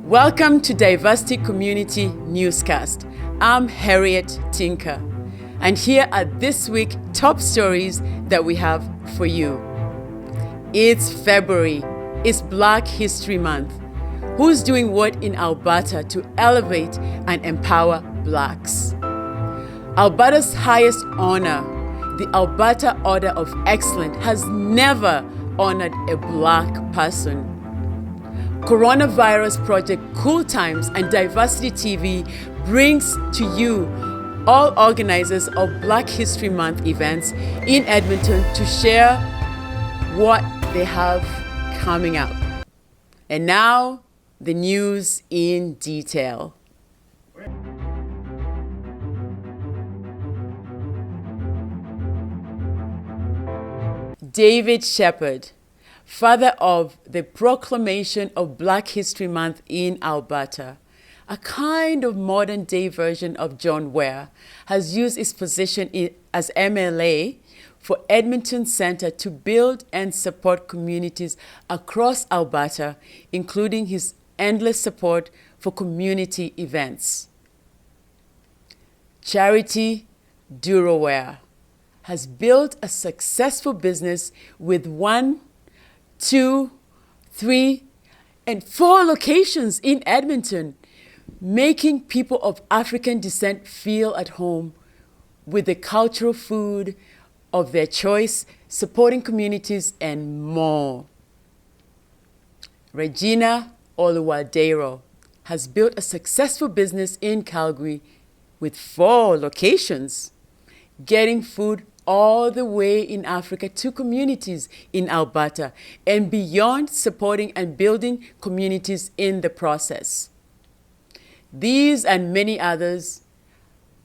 Welcome to Diversity Community Newscast. I'm Harriet Tinker, and here are this week's top stories that we have for you. It's February. It's Black History Month. Who's doing what in Alberta to elevate and empower Blacks? Alberta's highest honor, the Alberta Order of Excellence, has never honored a Black person. Coronavirus Project Cool Times and Diversity TV brings to you all organizers of Black History Month events in Edmonton to share what they have coming up. And now, the news in detail. David Shepherd, father of the proclamation of Black History Month in Alberta, a kind of modern-day version of John Ware, has used his position as MLA for Edmonton Centre to build and support communities across Alberta, including his endless support for community events. Charity Duroware has built a successful business with 1, 2, 3, and 4 locations in Edmonton, making people of African descent feel at home with the cultural food of their choice, supporting communities, and more. Regina Oluwadero has built a successful business in Calgary with 4 locations, getting food all the way in Africa to communities in Alberta and beyond, supporting and building communities in the process. These and many others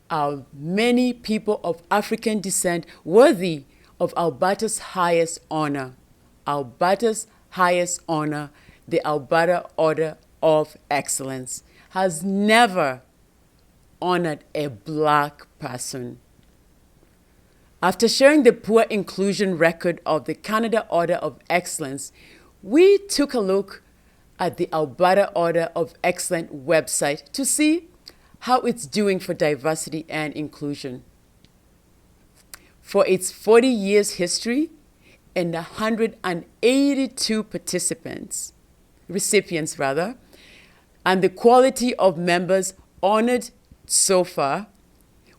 are many people of African descent worthy of Alberta's highest honor. Alberta's highest honor, the Alberta Order of Excellence, has never honored a Black person. After sharing the poor inclusion record of the Canada Order of Excellence, we took a look at the Alberta Order of Excellence website to see how it's doing for diversity and inclusion. For its 40 years history and 182 recipients, and the quality of members honored so far,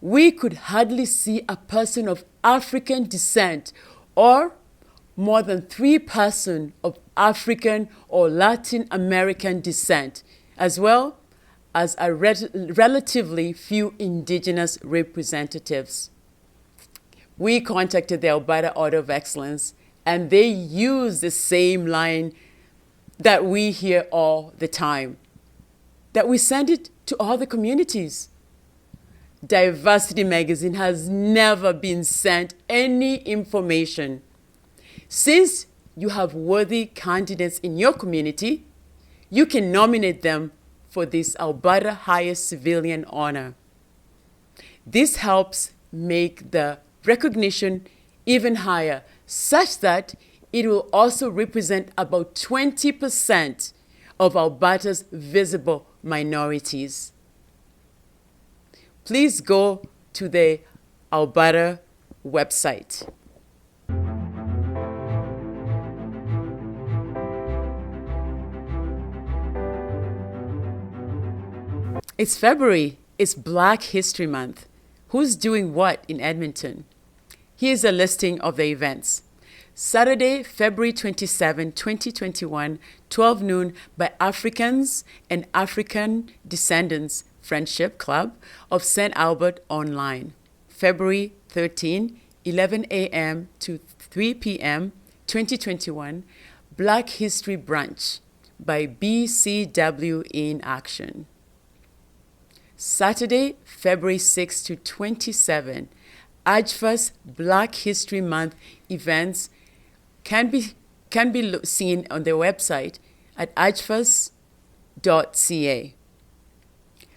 we could hardly see a person of African descent or more than 3 persons of African or Latin American descent, as well as a relatively few Indigenous representatives. We contacted the Alberta Order of Excellence, and they use the same line that we hear all the time, that we send it to all the communities. Diversity Magazine has never been sent any information. Since you have worthy candidates in your community, you can nominate them for this Alberta highest civilian honor. This helps make the recognition even higher, such that it will also represent about 20% of Alberta's visible minorities. Please go to the Alberta website. It's February. It's Black History Month. Who's doing what in Edmonton? Here's a listing of the events. Saturday, February 27, 2021, 12 noon by Africans and African Descendants Friendship Club of St. Albert Online. February 13, 11 a.m. to 3 p.m. 2021, Black History Brunch by BCW in Action. Saturday, February 6 to 27, AJFA's Black History Month events can be seen on their website at ajfas.ca.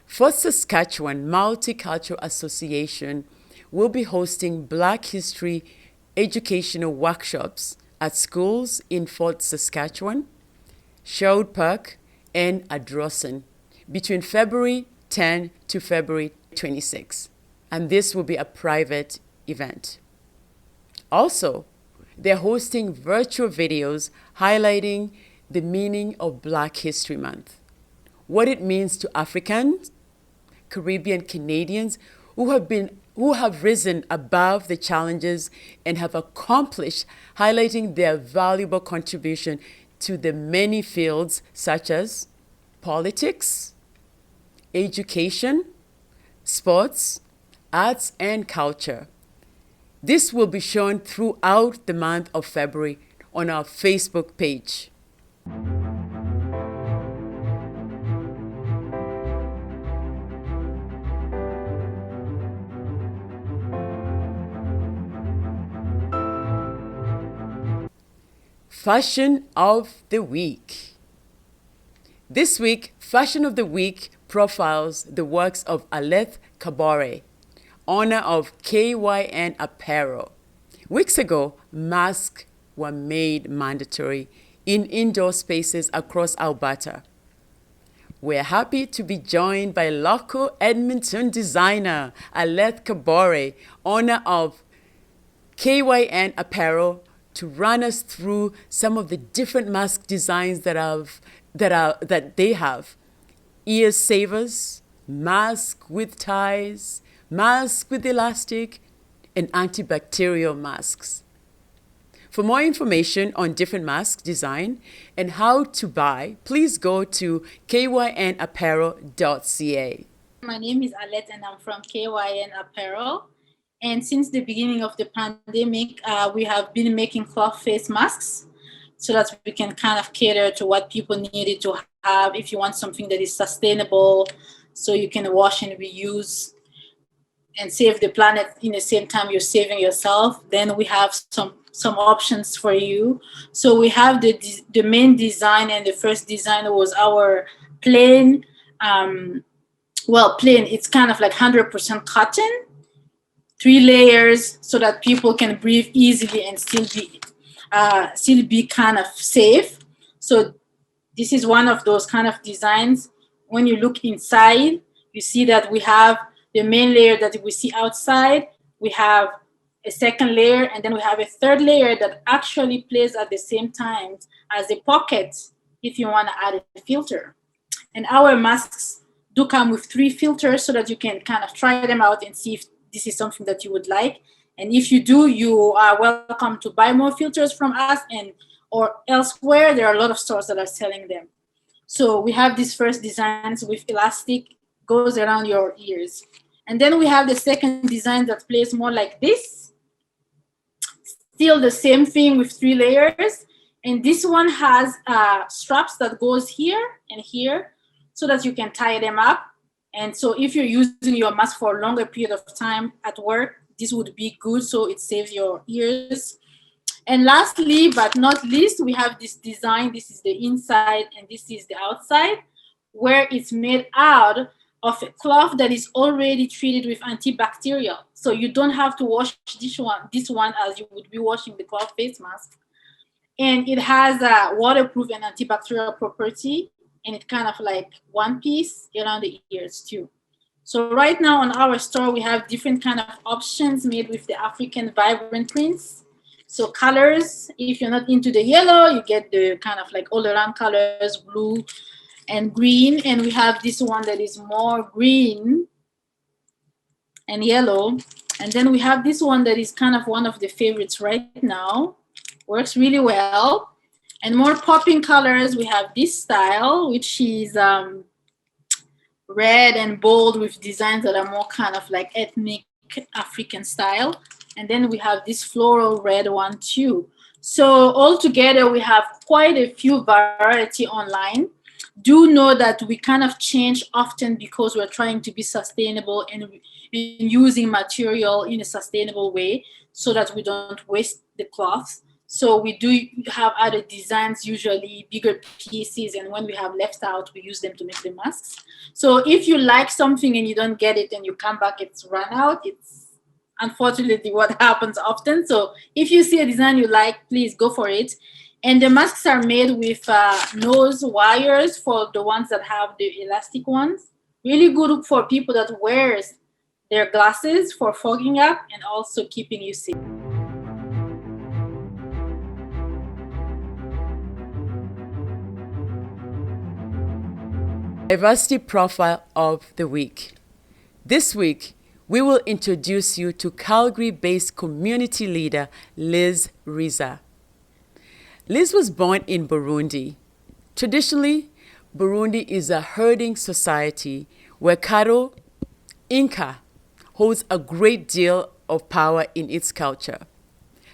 Fort Saskatchewan Multicultural Association will be hosting Black History educational workshops at schools in Fort Saskatchewan, Sherwood Park, and Adrossen between February 10 to February 26. And this will be a private event. Also, they're hosting virtual videos highlighting the meaning of Black History Month, what it means to Africans, Caribbean Canadians who have risen above the challenges and have accomplished, highlighting their valuable contribution to the many fields such as politics, education, sports, arts, and culture. This will be shown throughout the month of February on our Facebook page. Fashion of the Week. This week, Fashion of the Week profiles the works of Aleth Kabore, owner of KYN Apparel. Weeks ago, masks were made mandatory in indoor spaces across Alberta. We're happy to be joined by local Edmonton designer Aleth Kabore, owner of KYN Apparel, to run us through some of the different mask designs that they have. Ear savers, mask with ties, mask with elastic, and antibacterial masks. For more information on different mask design and how to buy, please go to kynapparel.ca. My name is Alette and I'm from KYN Apparel. And since the beginning of the pandemic, we have been making cloth face masks so that we can kind of cater to what people needed to have. If you want something that is sustainable, so you can wash and reuse and save the planet in the same time you're saving yourself, then we have some options for you. So we have the main design, and the first design was our plain, plain, it's kind of like 100% cotton, 3 layers so that people can breathe easily and still be kind of safe. So this is one of those kind of designs. When you look inside, you see that we have the main layer that we see outside. We have a second layer, and then we have a third layer that actually plays at the same time as a pocket if you want to add a filter. And our masks do come with 3 filters so that you can kind of try them out and see if this is something that you would like. And if you do, you are welcome to buy more filters from us or elsewhere. There are a lot of stores that are selling them. So we have these first designs with elastic, goes around your ears. And then we have the second design that plays more like this. Still the same thing with 3 layers. And this one has straps that goes here and here so that you can tie them up. And so if you're using your mask for a longer period of time at work, this would be good, so it saves your ears. And lastly, but not least, we have this design. This is the inside and this is the outside, where it's made out of a cloth that is already treated with antibacterial. So you don't have to wash this one as you would be washing the cloth face mask. And it has a waterproof and antibacterial property. And it kind of like one piece around the ears too. So right now on our store, we have different kind of options made with the African vibrant prints. So colors, if you're not into the yellow, you get the kind of like all around colors, blue and green. And we have this one that is more green and yellow. And then we have this one that is kind of one of the favorites right now. Works really well. And more popping colors, we have this style, which is red and bold with designs that are more kind of like ethnic African style. And then we have this floral red one too. So altogether, we have quite a few variety online. Do know that we kind of change often because we're trying to be sustainable and using material in a sustainable way so that we don't waste the cloth. So we do have other designs, usually bigger pieces, and when we have left out, we use them to make the masks. So if you like something and you don't get it and you come back, it's run out. It's unfortunately what happens often. So if you see a design you like, please go for it. And the masks are made with nose wires for the ones that have the elastic ones. Really good for people that wears their glasses for fogging up and also keeping you safe. Diversity Profile of the Week. This week, we will introduce you to Calgary-based community leader Liz Riza. Liz was born in Burundi. Traditionally, Burundi is a herding society where cattle, Inca, holds a great deal of power in its culture.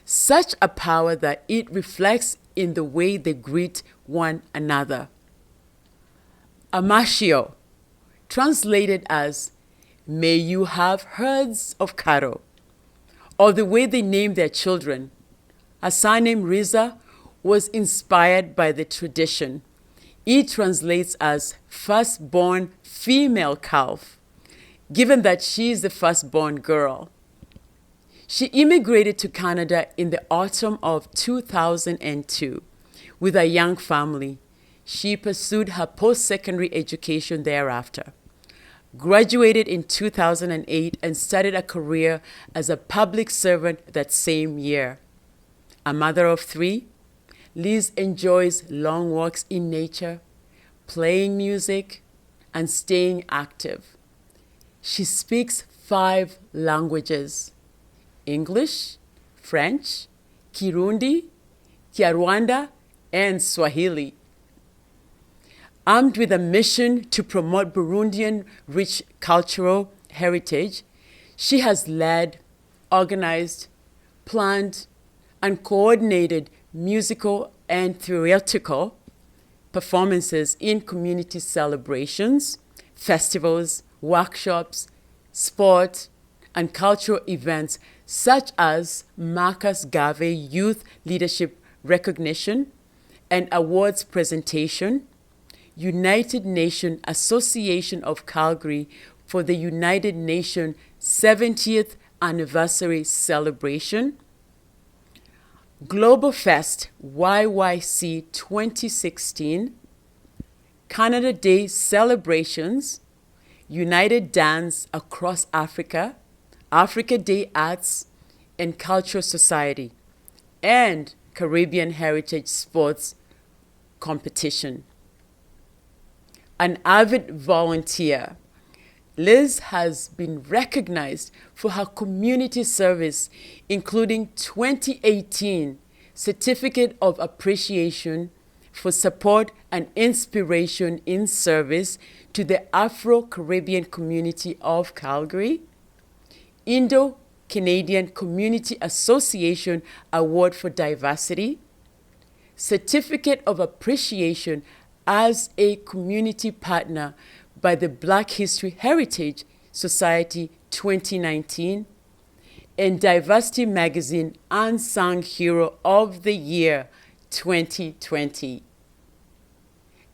Such a power that it reflects in the way they greet one another. Amashio, translated as, may you have herds of cattle, or the way they name their children. A son named Riza was inspired by the tradition. It translates as firstborn female calf, given that she is the firstborn girl. She immigrated to Canada in the autumn of 2002 with a young family. She pursued her post-secondary education thereafter, graduated in 2008, and started a career as a public servant that same year. A mother of 3, Liz enjoys long walks in nature, playing music, and staying active. She speaks 5 languages: English, French, Kirundi, Kinyarwanda, and Swahili. Armed with a mission to promote Burundian rich cultural heritage, she has led, organized, planned, and coordinated musical and theatrical performances in community celebrations, festivals, workshops, sport, and cultural events such as Marcus Garvey Youth Leadership Recognition and Awards Presentation, United Nations Association of Calgary for the United Nations 70th Anniversary Celebration, Global Fest YYC 2016, Canada Day celebrations, United Dance Across Africa, Africa Day Arts and Cultural Society, and Caribbean Heritage Sports Competition. An avid volunteer, Liz has been recognized for her community service, including 2018 Certificate of Appreciation for support and inspiration in service to the Afro-Caribbean community of Calgary, Indo-Canadian Community Association Award for Diversity, Certificate of Appreciation as a community partner by the Black History Heritage Society 2019, and Diversity Magazine Unsung Hero of the Year 2020.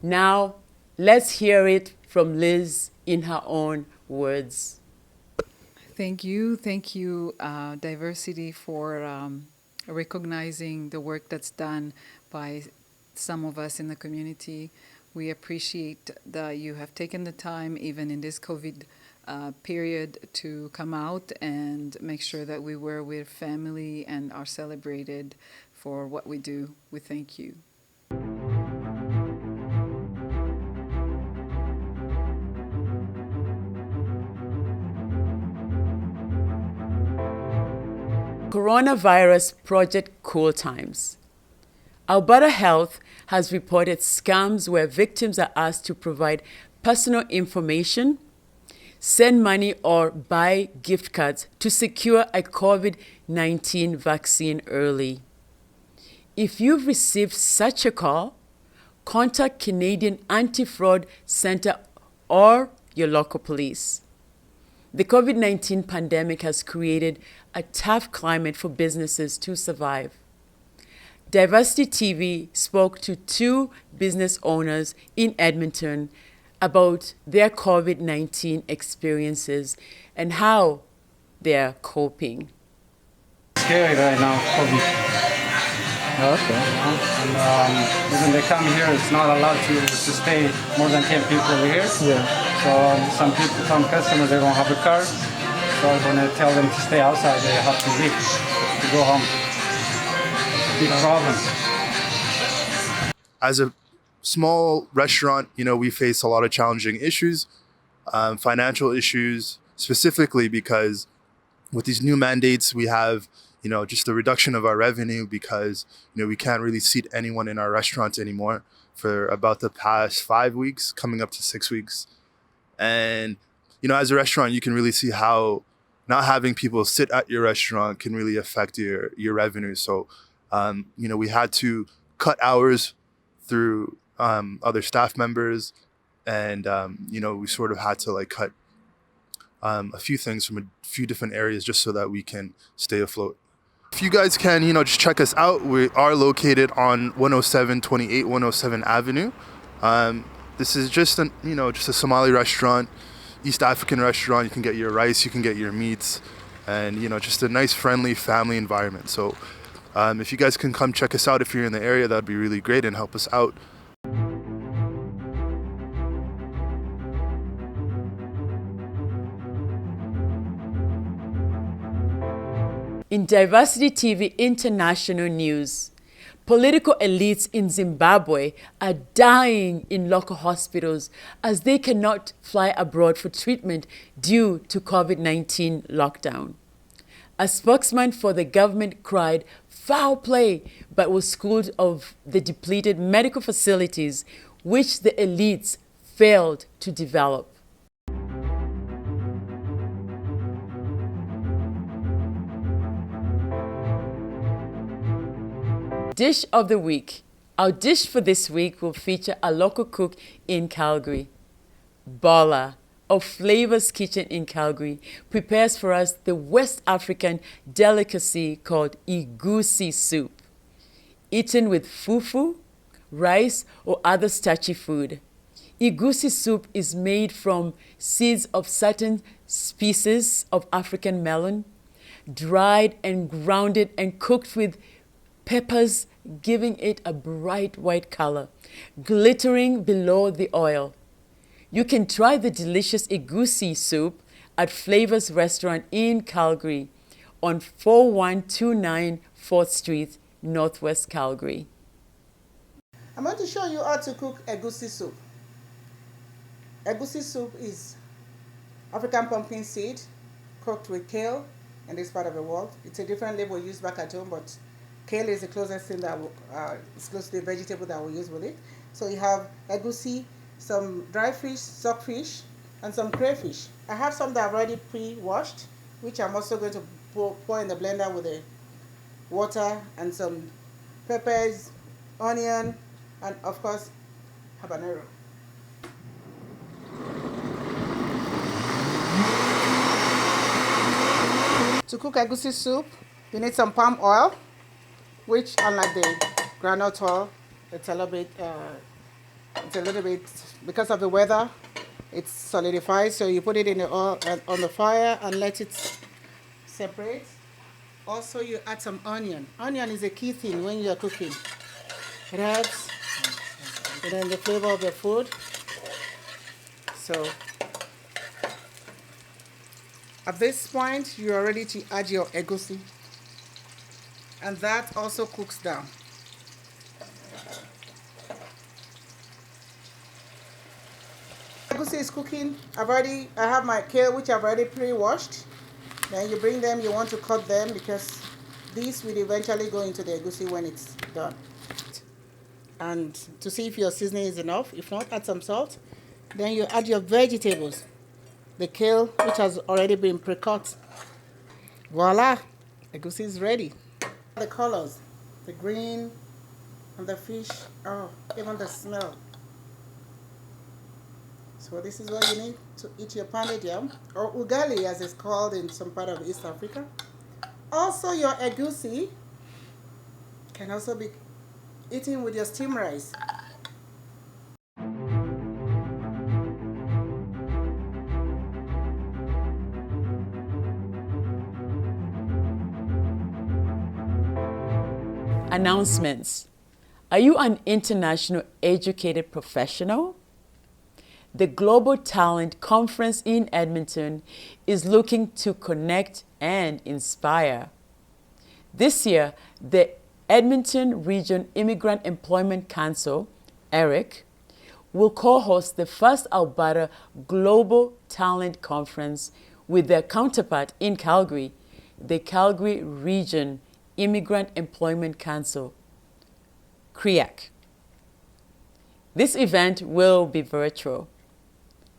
Now, let's hear it from Liz in her own words. Thank you, Diversity, for recognizing the work that's done by some of us in the community. We appreciate that you have taken the time, even in this COVID period, to come out and make sure that we were with family and are celebrated for what we do. We thank you. Coronavirus Project Cool Times. Alberta Health has reported scams where victims are asked to provide personal information, send money, or buy gift cards to secure a COVID-19 vaccine early. If you've received such a call, contact Canadian Anti-Fraud Centre or your local police. The COVID-19 pandemic has created a tough climate for businesses to survive. Diversity TV spoke to 2 business owners in Edmonton about their COVID-19 experiences and how they're coping. Scary right now, COVID. Okay. And when they come here, it's not allowed to stay more than 10 people here. Yeah. So some customers, they don't have a car. So when I tell them to stay outside, they have to leave to go home. Big problem. As a small restaurant, we face a lot of challenging issues, financial issues, specifically because with these new mandates, we have, just the reduction of our revenue because, we can't really seat anyone in our restaurant anymore for about the past 5 weeks, coming up to 6 weeks. And, as a restaurant, you can really see how not having people sit at your restaurant can really affect your revenue. So, we had to cut hours through other staff members, and we sort of had to cut a few things from a few different areas just so that we can stay afloat. If you guys can, just check us out. We are located on 10728 107 Avenue. This is just a Somali restaurant, East African restaurant. You can get your rice, you can get your meats, and just a nice, friendly family environment. So if you guys can come check us out if you're in the area, that'd be really great and help us out. In Diversity TV International News, political elites in Zimbabwe are dying in local hospitals as they cannot fly abroad for treatment due to COVID-19 lockdown. A spokesman for the government cried foul play, but was schooled of the depleted medical facilities which the elites failed to develop. Dish of the week. Our dish for this week will feature a local cook in Calgary. Bola of Flavors Kitchen in Calgary prepares for us the West African delicacy called egusi soup, eaten with fufu, rice, or other starchy food. Egusi soup is made from seeds of certain species of African melon, dried and grounded and cooked with peppers, giving it a bright white color, glittering below the oil. You can try the delicious egusi soup at Flavors Restaurant in Calgary on 4129 4th Street, Northwest Calgary. I'm going to show you how to cook egusi soup. Egusi soup is African pumpkin seed cooked with kale in this part of the world. It's a different label used back at home, but kale is the closest thing that is close to the vegetable that we use with it. So you have egusi, some dry fish, stockfish, and some crayfish. I have some that I've already pre-washed, which I'm also going to pour in the blender with the water and some peppers, onion, and of course, habanero. To cook egusi soup, you need some palm oil, which, unlike the groundnut oil, it's a little bit, because of the weather, it's solidified. So you put it in the oil on the fire and let it separate. Also, you add some onion. Onion is a key thing when you are cooking. It adds the flavor of the food. So at this point, you are ready to add your egusi. And that also cooks down. Egusi is cooking. I have my kale, which I've already pre-washed. Then you bring them, you want to cut them because these will eventually go into the egusi when it's done. And to see if your seasoning is enough. If not, add some salt. Then you add your vegetables. The kale, which has already been pre-cut. Voila, egusi is ready. The colors, the green and the fish, even the smell. So this is what you need to eat your pounded yam, or ugali as it's called in some part of East Africa. Also, your egusi can also be eaten with your steamed rice. Announcements. Are you an international educated professional? The Global Talent Conference in Edmonton is looking to connect and inspire. This year, the Edmonton Region Immigrant Employment Council, ERIC, will co-host the first Alberta Global Talent Conference with their counterpart in Calgary, the Calgary Region Immigrant Employment Council, CREAC. This event will be virtual.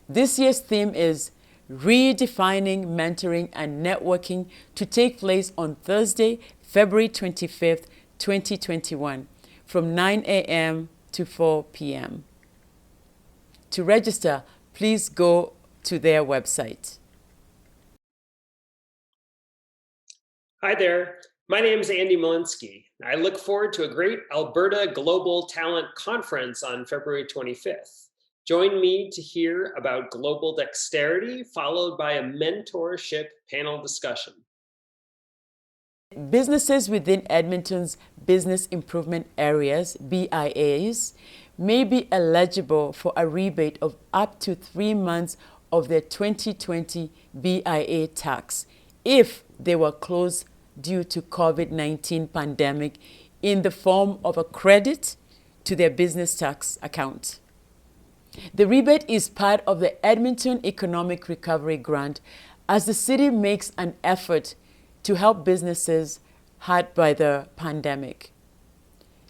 This year's theme is Redefining Mentoring and Networking, to take place on Thursday, February 25th, 2021, from 9 a.m. to 4 p.m. To register, please go to their website. Hi there, my name is Andy Malinsky. I look forward to a great Alberta Global Talent Conference on February 25th. Join me to hear about global dexterity, followed by a mentorship panel discussion. Businesses within Edmonton's business improvement areas, BIAs, may be eligible for a rebate of up to 3 months of their 2020 BIA tax if they were closed due to COVID-19 pandemic in the form of a credit to their business tax account. The rebate is part of the Edmonton Economic Recovery Grant as the city makes an effort to help businesses hurt by the pandemic.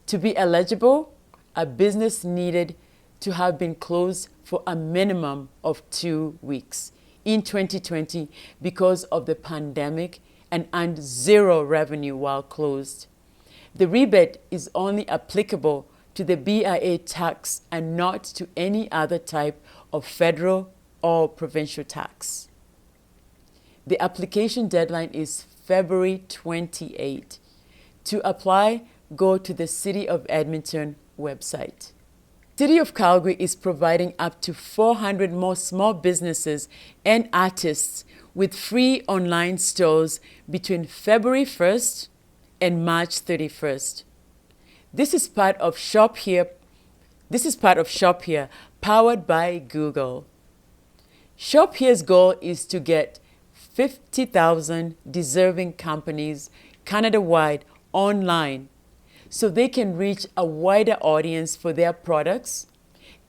To be eligible, a business needed to have been closed for a minimum of 2 weeks in 2020 because of the pandemic and earned zero revenue while closed. The rebate is only applicable to the BIA tax and not to any other type of federal or provincial tax. The application deadline is February 28. To apply, go to the City of Edmonton website. City of Calgary is providing up to 400 more small businesses and artists with free online stores between February 1st and March 31st. This is part of Shop Here, powered by Google. Shop Here's goal is to get 50,000 deserving companies Canada-wide online so they can reach a wider audience for their products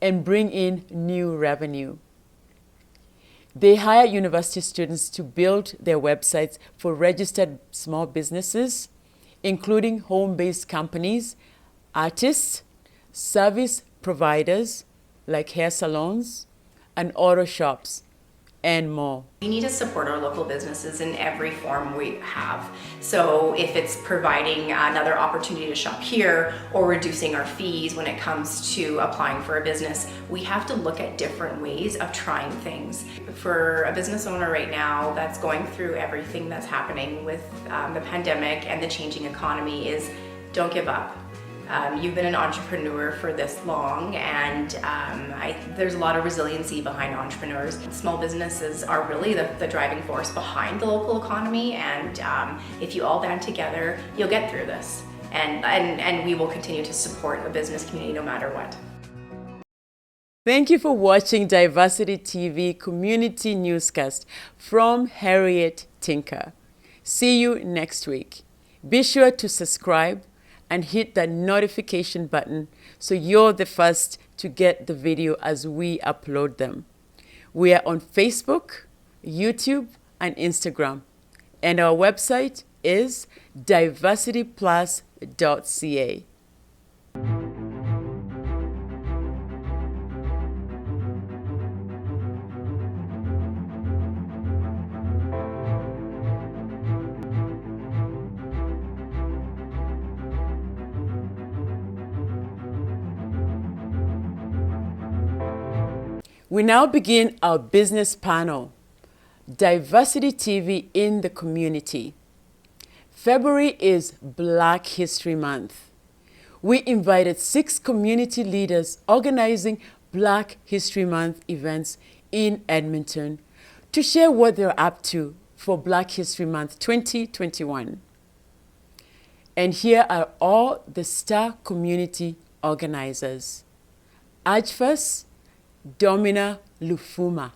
and bring in new revenue. They hire university students to build their websites for registered small businesses, including home-based companies, artists, service providers like hair salons and auto shops, and more. We need to support our local businesses in every form we have. So if it's providing another opportunity to shop here or reducing our fees when it comes to applying for a business, we have to look at different ways of trying things. For a business owner right now that's going through everything that's happening with the pandemic and the changing economy is don't give up. You've been an entrepreneur for this long, and there's a lot of resiliency behind entrepreneurs. Small businesses are really the driving force behind the local economy, and if you all band together, you'll get through this. And we will continue to support the business community no matter what. Thank you for watching Diversity TV Community Newscast from Harriet Tinker. See you next week. Be sure to subscribe and hit that notification button so you're the first to get the video as we upload them. We are on Facebook, YouTube, and Instagram. And our website is diversityplus.ca. We now begin our business panel, Diversity TV in the Community. February is Black History Month. We invited 6 community leaders organizing Black History Month events in Edmonton to share what they're up to for Black History Month 2021. And here are all the star community organizers. Ajfas Domina Lufuma,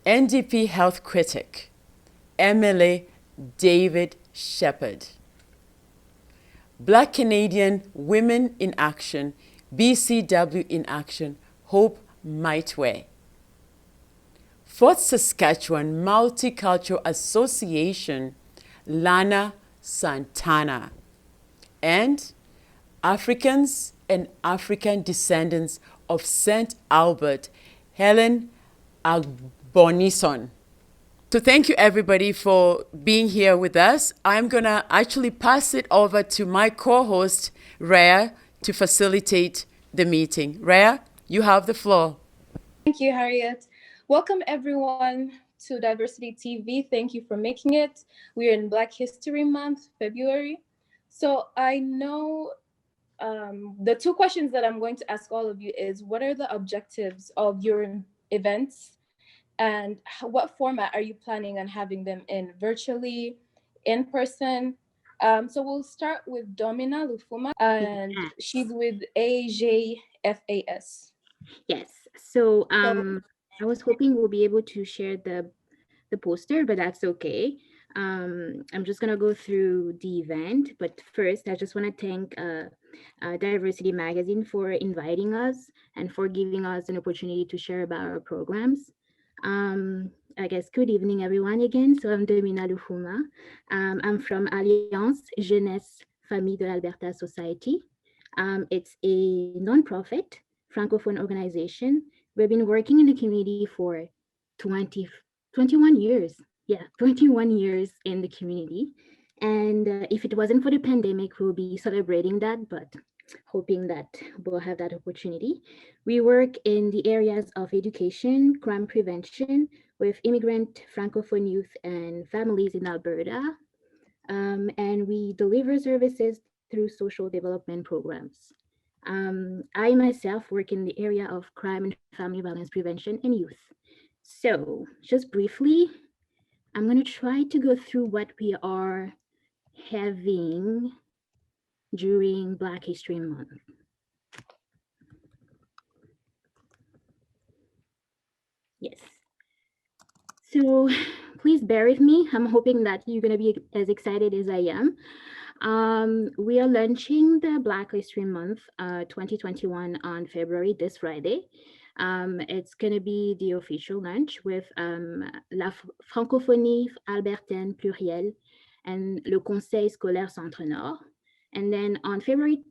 NDP health critic, MLA David Shepherd, Black Canadian Women in Action, BCW in Action, Hope Mightway, Fort Saskatchewan Multicultural Association, Lana Santana, and Africans and African descendants of St. Albert, Helen Agbonison. So thank you everybody for being here with us. I'm gonna actually pass it over to my co-host, Rhea, to facilitate the meeting. Rhea, you have the floor. Thank you, Harriet. Welcome everyone to Diversity TV. Thank you for making it. We're in Black History Month, February. So I know the two questions that I'm going to ask all of you is, what are the objectives of your events? And what format are you planning on having them in, virtually, in person? So we'll start with Domina Lufuma, and she's with AJFAS. Yes. So I was hoping we'll be able to share the poster, but that's okay. I'm just gonna go through the event, but first I just want to thank Diversity Magazine for inviting us and for giving us an opportunity to share about our programs. I guess good evening everyone again. So I'm Domina Lufuma. I'm from Alliance Jeunesse Famille de l'Alberta Society. It's a non-profit Francophone organization. We've been working in the community for 21 years. Yeah, 21 years in the community. And if it wasn't for the pandemic, we'll be celebrating that, but hoping that we'll have that opportunity. We work in the areas of education, crime prevention with immigrant Francophone youth and families in Alberta. And we deliver services through social development programs. I myself work in the area of crime and family violence prevention and youth. So just briefly, I'm going to try to go through what we are having during Black History Month. Yes. So please bear with me. I'm hoping that you're going to be as excited as I am. We are launching the Black History Month 2021 on February, this Friday. It's going to be the official launch with la Francophonie Albertaine Plurielle and le Conseil Scolaire Centre-Nord. And then on February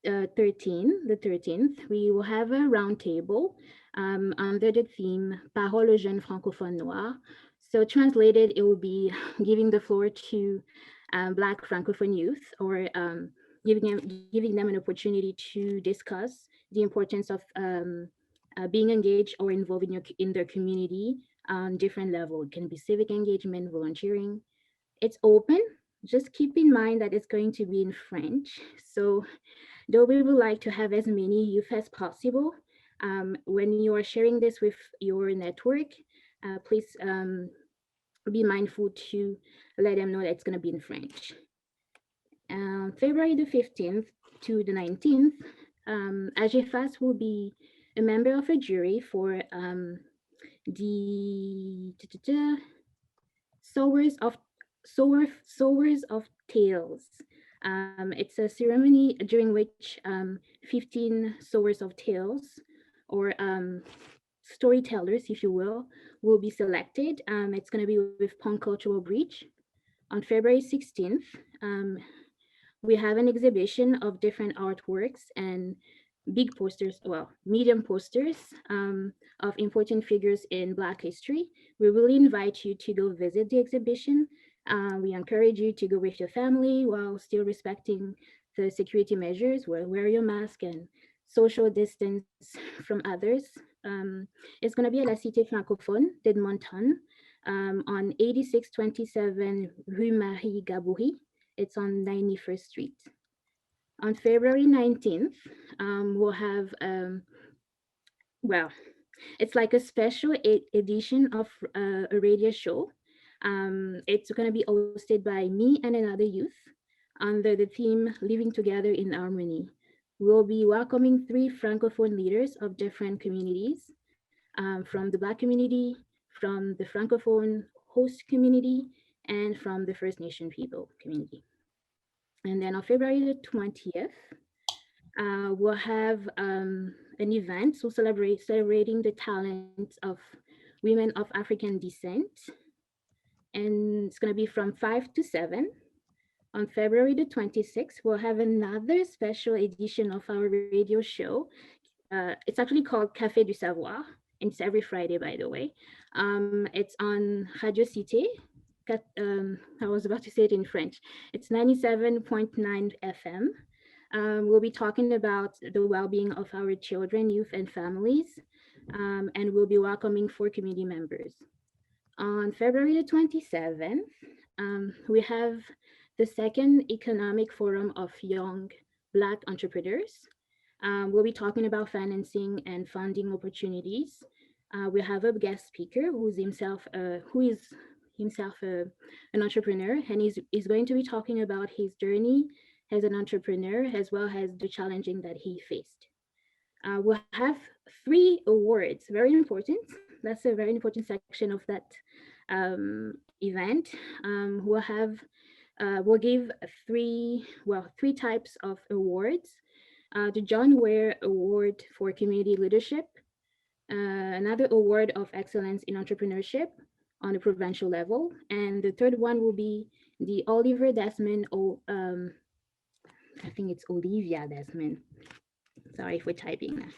the 13th, we will have a roundtable under the theme Parole aux jeunes francophones noirs. So translated, it will be giving the floor to Black Francophone youth, or giving them an opportunity to discuss the importance of being engaged or involved in their community on different levels. It can be civic engagement, volunteering. It's open. Just keep in mind that it's going to be in French. So though we would like to have as many youth as possible, when you are sharing this with your network, please be mindful to let them know that it's going to be in French. February the 15th to the 19th, AGFAS will be a member of a jury for the Sowers of Tales. It's a ceremony during which 15 Sowers of Tales, or storytellers, if you will be selected. It's going to be with Punk Cultural Bridge. On February 16th, we have an exhibition of different artworks and big posters, well, medium posters of important figures in Black history. We really invite you to go visit the exhibition. We encourage you to go with your family while still respecting the security measures, wear your mask and social distance from others. It's going to be at La Cité Francophone d'Edmonton on 8627 Rue Marie Gaboury. It's on 91st Street. On February 19th, we'll have, well, it's like a special edition of a radio show. It's going to be hosted by me and another youth. under the theme Living Together in Harmony. We'll be welcoming 3 Francophone leaders of different communities, from the Black community, from the Francophone host community, and from the First Nation people community. And then on February the 20th, we'll have an event so celebrating the talents of women of African descent. And it's going to be from 5 to 7. On February the 26th, we'll have another special edition of our radio show. It's actually called Café du Savoir, and it's every Friday, by the way. It's on Radio Cité. I was about to say it in French. It's 97.9 FM. We'll be talking about the well-being of our children, youth, and families, and we'll be welcoming 4 community members. On February the 27th, we have the second Economic Forum of Young Black Entrepreneurs. We'll be talking about financing and funding opportunities. We have a guest speaker who is himself an entrepreneur, and he's going to be talking about his journey as an entrepreneur, as well as the challenging that he faced. We'll have 3 awards, very important. That's a very important section of that event. We'll give 3 types of awards. The John Ware Award for Community Leadership, another Award of Excellence in Entrepreneurship on the provincial level, and the third one will be the Oliver Desmond, I think it's Olivia Desmond. Sorry for typing that.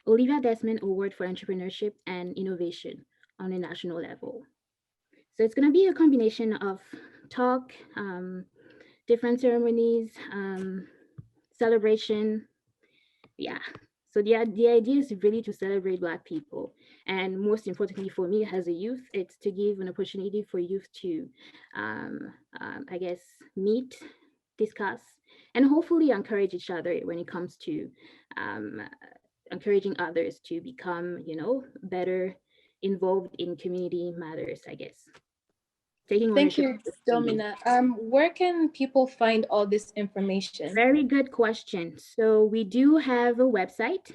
Olivia Desmond Award for Entrepreneurship and Innovation on a national level. So it's going to be a combination of talk, different ceremonies, celebration. Yeah. So the idea is really to celebrate Black people. And most importantly for me as a youth, it's to give an opportunity for youth to, I guess, meet, discuss, and hopefully encourage each other when it comes to encouraging others to become, better involved in community matters, I guess. Thank you, Domina. Where can people find all this information? Very good question. So we do have a website.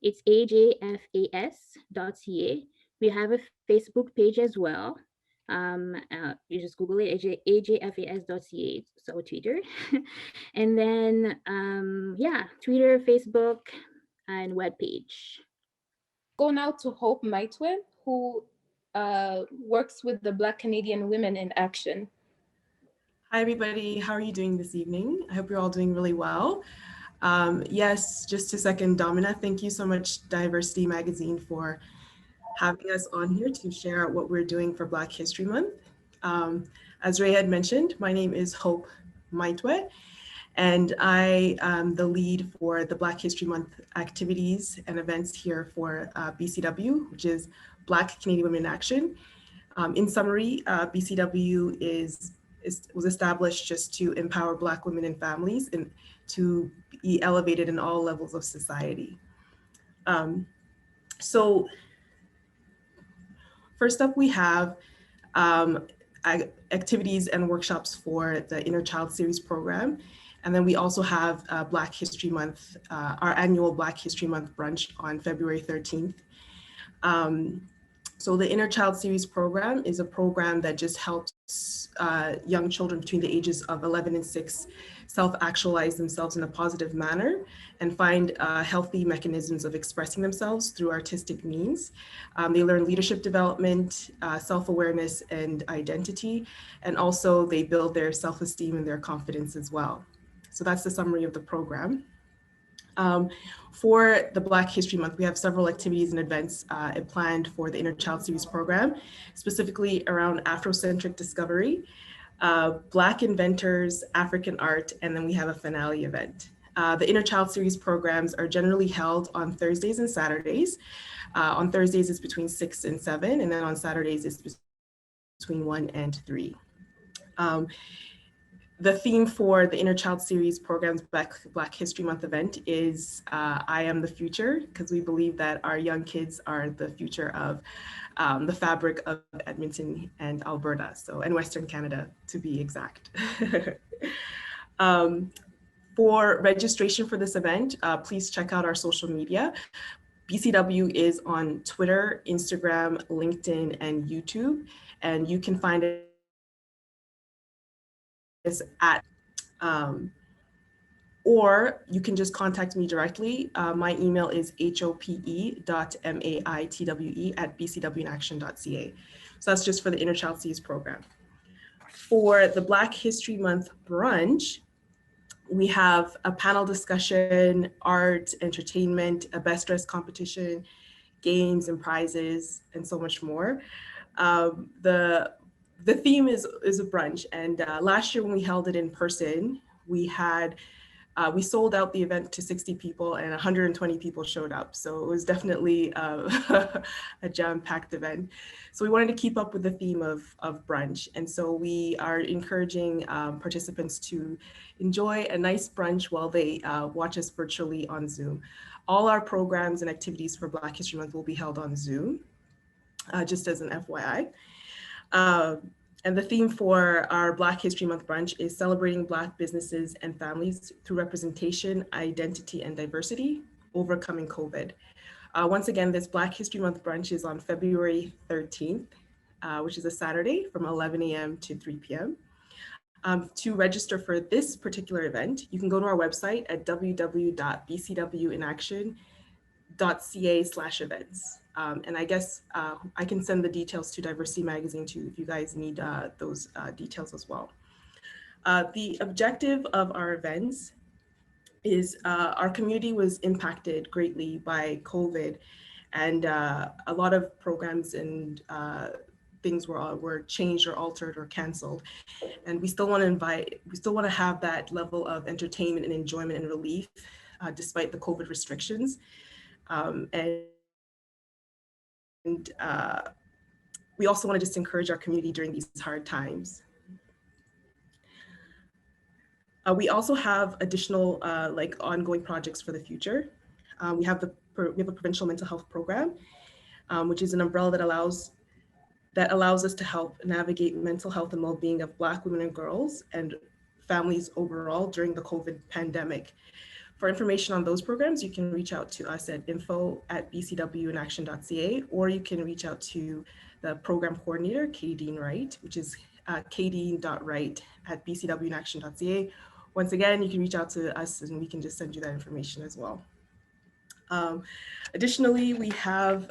It's ajfas.ca. We have a Facebook page as well. You just Google it, ajfas.ca, so Twitter. And then, Twitter, Facebook, and webpage. Go now to Hope Maitwe, who works with the Black Canadian Women in Action. Hi, everybody. How are you doing this evening? I hope you're all doing really well. Yes, just to second Domina, thank you so much, Diversity Magazine, for having us on here to share what we're doing for Black History Month. As Ray had mentioned, my name is Hope Maitwe, and I am the lead for the Black History Month activities and events here for BCW, which is Black Canadian Women in Action. In summary, BCW was established just to empower Black women and families and to be elevated in all levels of society. So first up, we have activities and workshops for the Inner Child Series program. And then we also have Black History Month, our annual Black History Month brunch on February 13th. So the Inner Child Series program is a program that just helps young children between the ages of 11 and 6 self-actualize themselves in a positive manner and find healthy mechanisms of expressing themselves through artistic means. They learn leadership development, self-awareness, and identity, and also they build their self-esteem and their confidence as well. So that's the summary of the program. For the Black History Month, we have several activities and events planned for the Inner Child Series program, specifically around Afrocentric discovery, Black inventors, African art, and then we have a finale event. The Inner Child Series programs are generally held on Thursdays and Saturdays. On Thursdays, it's between 6 and 7, and then on Saturdays, it's between 1 and 3. The theme for the Inner Child Series program's Black History Month event is I Am the Future, because we believe that our young kids are the future of the fabric of Edmonton and Alberta, and Western Canada, to be exact. For registration for this event, please check out our social media. BCW is on Twitter, Instagram, LinkedIn, and YouTube, and you can find us at, or you can just contact me directly. My email is hope.maitwe@bcwinaction.ca. So that's just for the Inner Child Sees program. For the Black History Month brunch, we have a panel discussion, art, entertainment, a best dress competition, games and prizes, and so much more. The theme is a brunch, and last year when we held it in person, we sold out the event to 60 people and 120 people showed up. So it was definitely a jam-packed event. So we wanted to keep up with the theme of brunch. And so we are encouraging participants to enjoy a nice brunch while they watch us virtually on Zoom. All our programs and activities for Black History Month will be held on Zoom, just as an FYI. And the theme for our Black History Month brunch is celebrating Black businesses and families through representation, identity, and diversity, overcoming COVID. Once again, this Black History Month brunch is on February 13th, which is a Saturday from 11 a.m. to 3 p.m. To register for this particular event, you can go to our website at www.bcwinaction.ca/events. And I guess I can send the details to Diversity Magazine too, if you guys need those details as well. The objective of our events is our community was impacted greatly by COVID, and a lot of programs and things were changed or altered or canceled. And we still want to have that level of entertainment and enjoyment and relief despite the COVID restrictions. And we also want to just encourage our community during these hard times. We also have additional ongoing projects for the future. We have a provincial mental health program, which is an umbrella that allows us to help navigate mental health and well-being of Black women and girls and families overall during the COVID pandemic. For information on those programs, you can reach out to us at info@bcwinaction.ca, or you can reach out to the program coordinator, Katie Dean Wright, which is katie.wright@bcwinaction.ca. Once again, you can reach out to us and we can just send you that information as well. Additionally, we have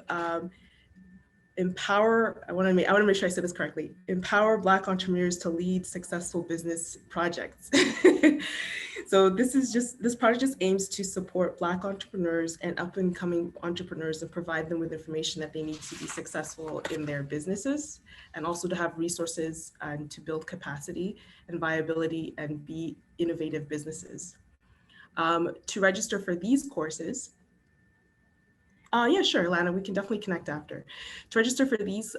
Empower, I want to make sure I said this correctly, empower Black entrepreneurs to lead successful business projects. So this project just aims to support Black entrepreneurs and up and coming entrepreneurs and provide them with information that they need to be successful in their businesses, and also to have resources and to build capacity and viability and be innovative businesses. To register for these courses, yeah, sure, Lana, we can definitely connect after. To register for these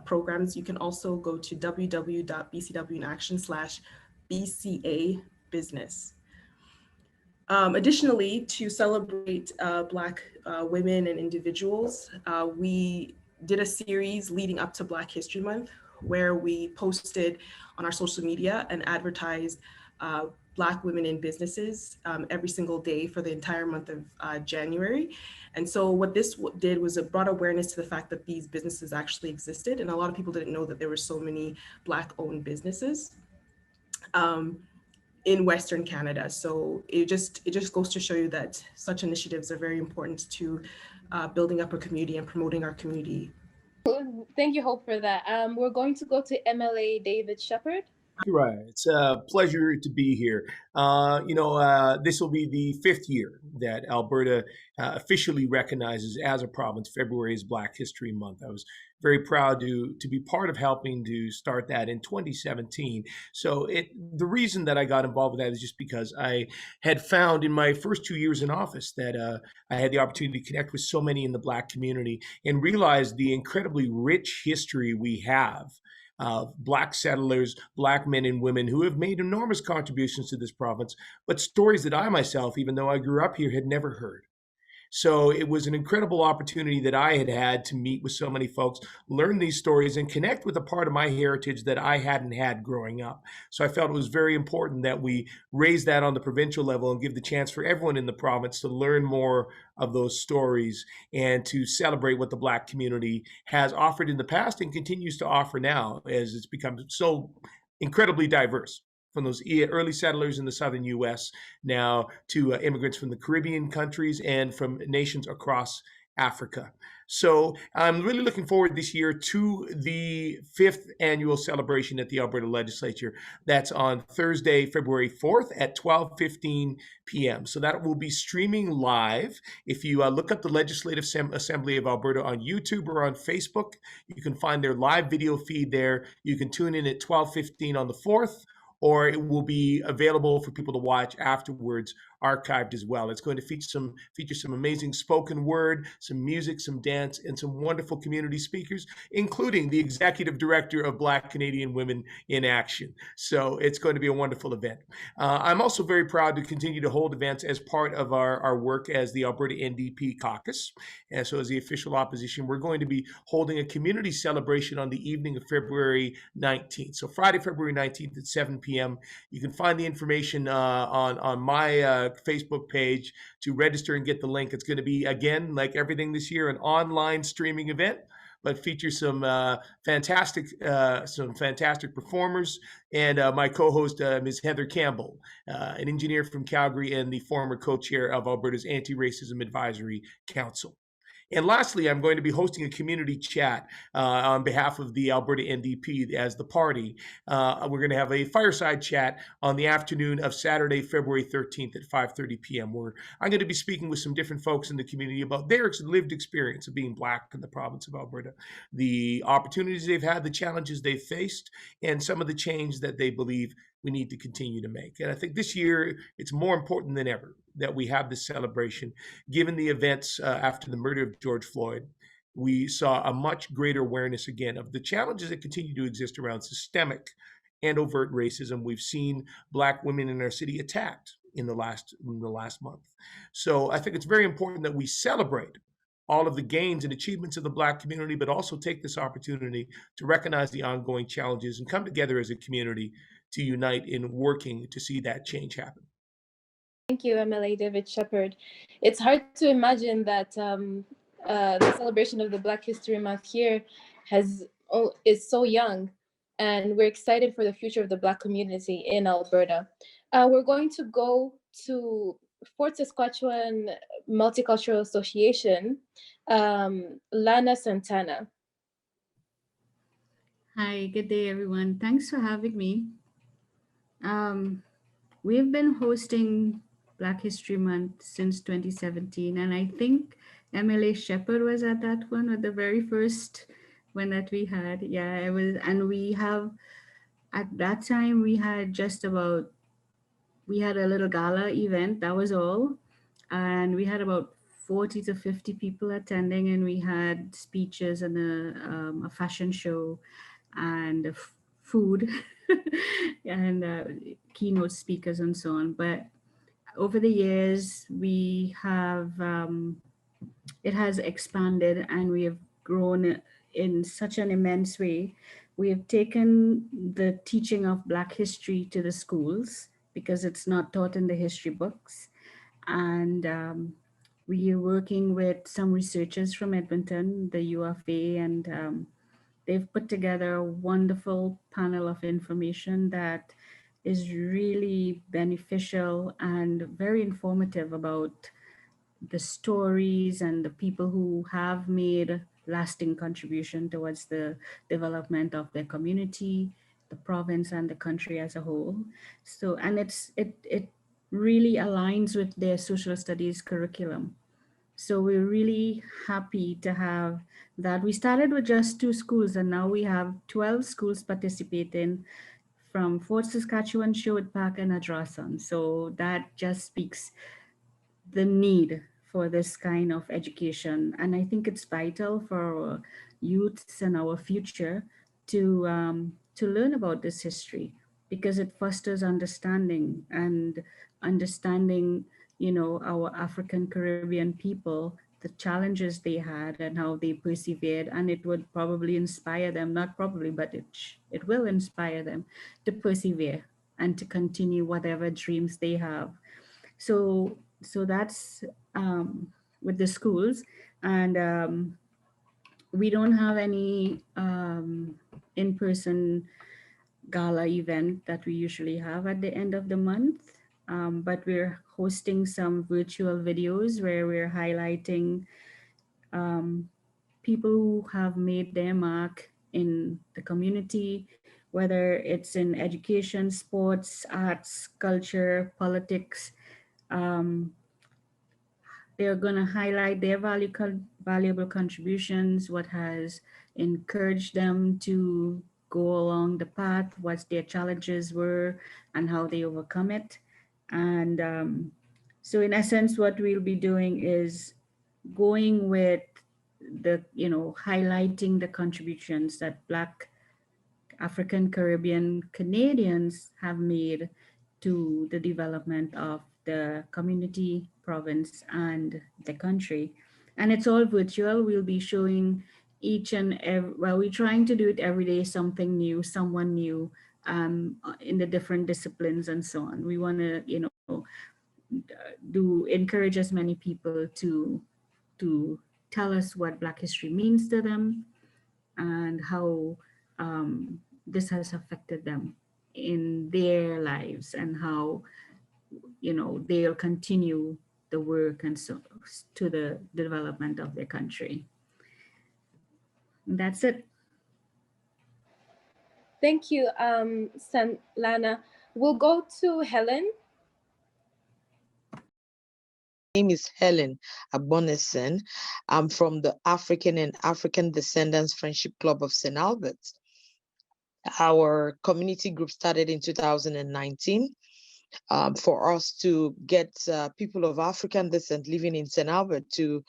programs, you can also go to www.bcwinaction.com/BCA business. Additionally, to celebrate Black women and individuals, we did a series leading up to Black History Month where we posted on our social media and advertised Black women in businesses every single day for the entire month of January. And so what this did was it brought awareness to the fact that these businesses actually existed, and a lot of people didn't know that there were so many Black-owned businesses in Western Canada. So it just goes to show you that such initiatives are very important to building up a community and promoting our community. Thank you, Hope, for that. We're going to go to MLA David Shepherd. Right. It's a pleasure to be here. This will be the 5th year that Alberta officially recognizes as a province February is Black History Month. I was very proud to be part of helping to start that in 2017. So the reason that I got involved with that is just because I had found in my first 2 years in office that I had the opportunity to connect with so many in the Black community and realize the incredibly rich history we have of Black settlers, Black men and women who have made enormous contributions to this province, but stories that I myself, even though I grew up here, had never heard. So it was an incredible opportunity that I had to meet with so many folks, learn these stories, and connect with a part of my heritage that I hadn't had growing up. So I felt it was very important that we raise that on the provincial level and give the chance for everyone in the province to learn more of those stories and to celebrate what the Black community has offered in the past and continues to offer now as it's become so incredibly diverse, from those early settlers in the southern U.S. now to immigrants from the Caribbean countries and from nations across Africa. So I'm really looking forward this year to the 5th annual celebration at the Alberta Legislature. That's on Thursday, February 4th at 12:15 p.m. So that will be streaming live. If you look up the Legislative Assembly of Alberta on YouTube or on Facebook, you can find their live video feed there. You can tune in at 12:15 on the 4th, or it will be available for people to watch afterwards, archived as well. It's going to feature some amazing spoken word, some music, some dance, and some wonderful community speakers, including the executive director of Black Canadian Women in Action. So it's going to be a wonderful event. I'm also very proud to continue to hold events as part of our work as the Alberta NDP caucus. And so as the official opposition, we're going to be holding a community celebration on the evening of February 19th. So Friday, February 19th at 7 p.m. You can find the information on my Facebook page to register and get the link. It's going to be, again, like everything this year, an online streaming event, but features some fantastic performers, and my co-host, Ms. Heather Campbell, an engineer from Calgary and the former co-chair of Alberta's Anti-Racism Advisory Council. And lastly, I'm going to be hosting a community chat on behalf of the Alberta NDP as the party. We're going to have a fireside chat on the afternoon of Saturday, February 13th at 5:30 p.m., where I'm going to be speaking with some different folks in the community about their lived experience of being Black in the province of Alberta, the opportunities they've had, the challenges they've faced, and some of the change that they believe we need to continue to make. And I think this year, it's more important than ever that we have this celebration. Given the events after the murder of George Floyd, we saw a much greater awareness again of the challenges that continue to exist around systemic and overt racism. We've seen Black women in our city attacked in the last month. So I think it's very important that we celebrate all of the gains and achievements of the Black community, but also take this opportunity to recognize the ongoing challenges and come together as a community to unite in working to see that change happen. Thank you, MLA David Shepherd. It's hard to imagine that the celebration of the Black History Month here is so young, and we're excited for the future of the Black community in Alberta. We're going to go to Fort Saskatchewan Multicultural Association, Lana Santana. Hi, good day, everyone. Thanks for having me. We've been hosting Black History Month since 2017, and I think MLA Shepherd was at that one, or the very first one that we had. Yeah, it was, and we have, at that time, we had a little gala event, that was all. And we had about 40 to 50 people attending, and we had speeches and a fashion show and food and keynote speakers and so on. But over the years, we have, it has expanded and we have grown in such an immense way. We have taken the teaching of Black history to the schools because it's not taught in the history books. And we are working with some researchers from Edmonton, the UFA, and they've put together a wonderful panel of information that is really beneficial and very informative about the stories and the people who have made lasting contribution towards the development of their community, the province, and the country as a whole. So, and it really aligns with their social studies curriculum. So we're really happy to have that. We started with just 2 schools, and now we have 12 schools participating from Fort Saskatchewan, Sherwood Park, and Adrasan. So that just speaks the need for this kind of education. And I think it's vital for our youths and our future to learn about this history, because it fosters understanding, and understanding, our African Caribbean people, the challenges they had and how they persevered, and it would probably inspire them, not probably, but it will inspire them to persevere and to continue whatever dreams they have. So that's with the schools. And we don't have any in-person gala event that we usually have at the end of the month. But we're hosting some virtual videos where we're highlighting um, people who have made their mark in the community, whether it's in education, sports, arts, culture, politics. Um, they're going to highlight their valuable contributions, what has encouraged them to go along the path, what their challenges were, and how they overcome it. And so, in essence, what we'll be doing is going with highlighting the contributions that Black African Caribbean Canadians have made to the development of the community, province, and the country. And it's all virtual. We'll be showing each and every, well, we're trying to do it every day, something new, someone new, in the different disciplines and so on. We want to, do encourage as many people to tell us what Black history means to them and how this has affected them in their lives, and how they'll continue the work and so to the development of their country. And that's it. Thank you, Lana. We'll go to Helen. Name is Helen Abonesen. I'm from the African and African Descendants Friendship Club of St. Albert. Our community group started in 2019 for us to get people of African descent living in St. Albert to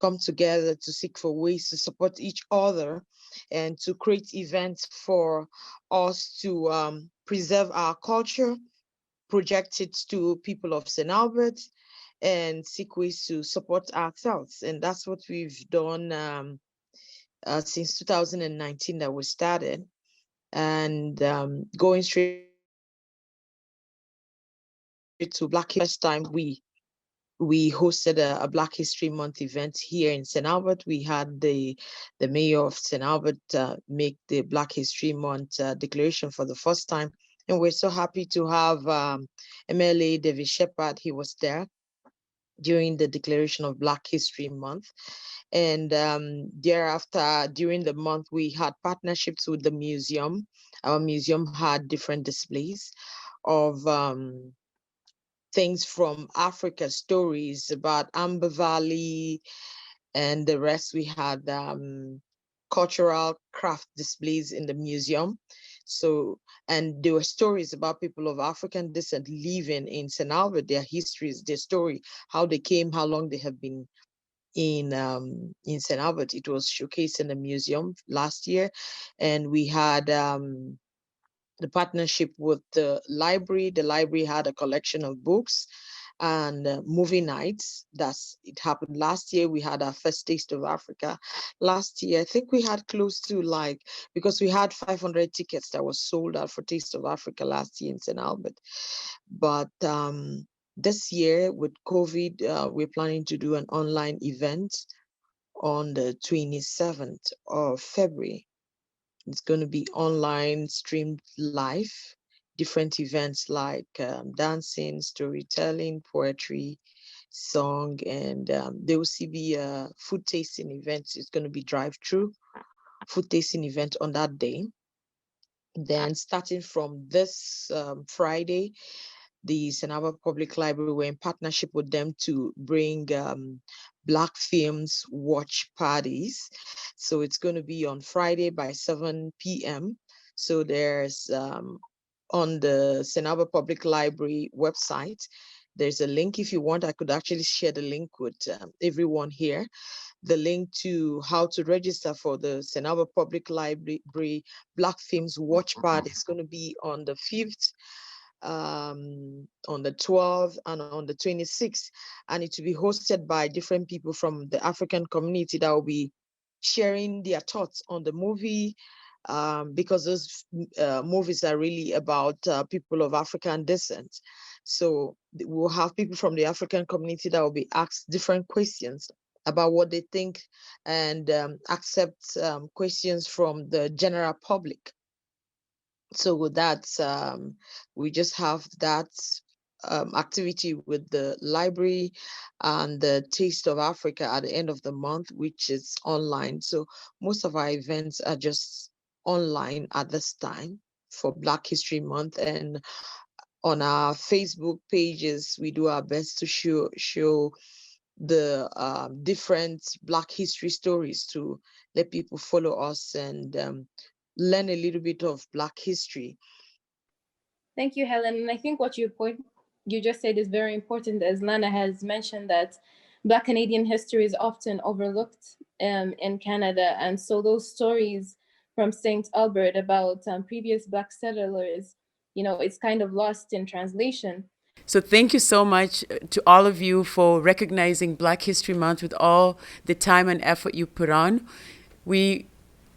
come together to seek for ways to support each other and to create events for us to preserve our culture, project it to people of St. Albert, and seek ways to support ourselves. And that's what we've done since 2019 that we started. And going straight to Black History time, we hosted a Black History Month event here in St. Albert. We had the mayor of St. Albert make the Black History Month declaration for the first time. And we're so happy to have MLA David Shepard. He was there during the declaration of Black History Month. And thereafter, during the month, we had partnerships with the museum. Our museum had different displays of things from Africa, stories about Amber Valley, and the rest. We had cultural craft displays in the museum. So, and there were stories about people of African descent living in St. Albert, their histories, their story, how they came, how long they have been in St. Albert. It was showcased in the museum last year. And we had the partnership with the library. The library had a collection of books and movie nights. It happened last year. We had our first Taste of Africa last year. I think we had close to because we had 500 tickets that was sold out for Taste of Africa last year in St. Albert. But this year with COVID, we're planning to do an online event on the 27th of February. It's going to be online, streamed live, different events like dancing, storytelling, poetry, song, and there will also be a food tasting event. It's going to be drive-through food tasting event on that day. Then starting from this Friday, the St. Albert Public Library, we're in partnership with them to bring Black Films watch parties. So it's going to be on Friday by 7 p.m. So there's on the St. Albert Public Library website, there's a link. If you want, I could actually share the link with everyone here. The link to how to register for the St. Albert Public Library Black Films Watch Party is going to be on the 5th on the 12th and on the 26th, and it will be hosted by different people from the African community that will be sharing their thoughts on the movie, because those movies are really about people of African descent. So we'll have people from the African community that will be asked different questions about what they think, and accept questions from the general public. So that's we just have that activity with the library and the Taste of Africa at the end of the month, which is online. So most of our events are just online at this time for Black History Month, and on our Facebook pages we do our best to show the different Black history stories to let people follow us and learn a little bit of Black history. Thank you, Helen. And I think what you just said is very important, as Lana has mentioned, that Black Canadian history is often overlooked in Canada. And so those stories from St. Albert about previous Black settlers, it's kind of lost in translation. So thank you so much to all of you for recognizing Black History Month with all the time and effort you put on.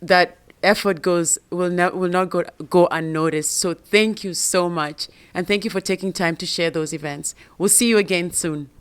That effort will not go unnoticed. So thank you so much. And thank you for taking time to share those events. We'll see you again soon.